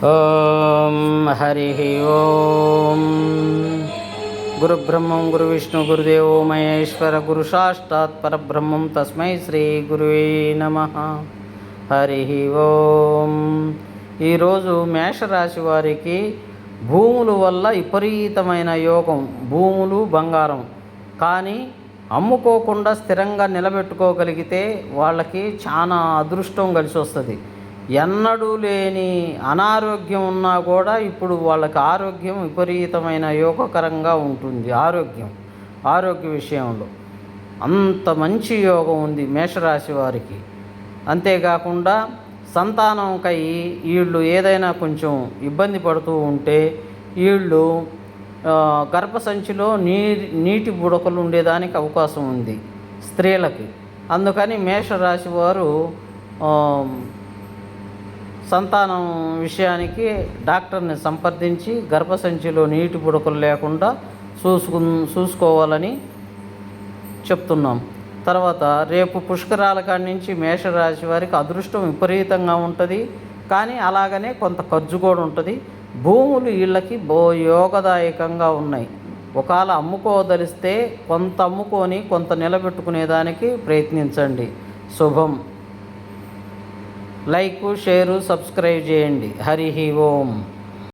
ఓం హరి ఓం. గురుబ్రహ్మం గురువిష్ణు గురుదేవో మహేశ్వర గురు సాక్షాత్ పరబ్రహ్మం తస్మై శ్రీ గురువే నమః. హరి ఓం. ఈరోజు మేషరాశి వారికి భూముల వల్ల విపరీతమైన యోగం. భూములు బంగారం కానీ అమ్ముకోకుండా స్థిరంగా నిలబెట్టుకోగలిగితే వాళ్ళకి చాలా అదృష్టం కలిసి వస్తుంది. ఎన్నడూ లేని అనారోగ్యం ఉన్నా కూడా ఇప్పుడు వాళ్ళకి ఆరోగ్యం విపరీతమైన యోగకరంగా ఉంటుంది. ఆరోగ్య విషయంలో అంత మంచి యోగం ఉంది మేషరాశి వారికి. అంతేకాకుండా సంతానంకై వీళ్ళు ఏదైనా కొంచెం ఇబ్బంది పడుతూ ఉంటే వీళ్ళు గర్భసంచిలో నీటి బుడకలు ఉండేదానికి అవకాశం ఉంది స్త్రీలకి. అందుకని మేషరాశి వారు సంతానం విషయానికి డాక్టర్ని సంప్రదించి గర్భసంచిలో నీటి బుడకలు లేకుండా చూసుకోవాలని చెప్తున్నాం. తర్వాత రేపు పుష్కరాల కాడి నుంచి మేషరాశి వారికి అదృష్టం విపరీతంగా ఉంటుంది. కానీ అలాగనే కొంత ఖర్చు కూడా ఉంటుంది. భూములు వీళ్ళకి యోగదాయకంగా ఉన్నాయి. ఒకవేళ అమ్ముకోదలిస్తే కొంత అమ్ముకొని కొంత నిలబెట్టుకునేదానికి ప్రయత్నించండి. శుభం. లైక్, షేరు, సబ్స్క్రైబ్ చేయండి. హరి ఓం.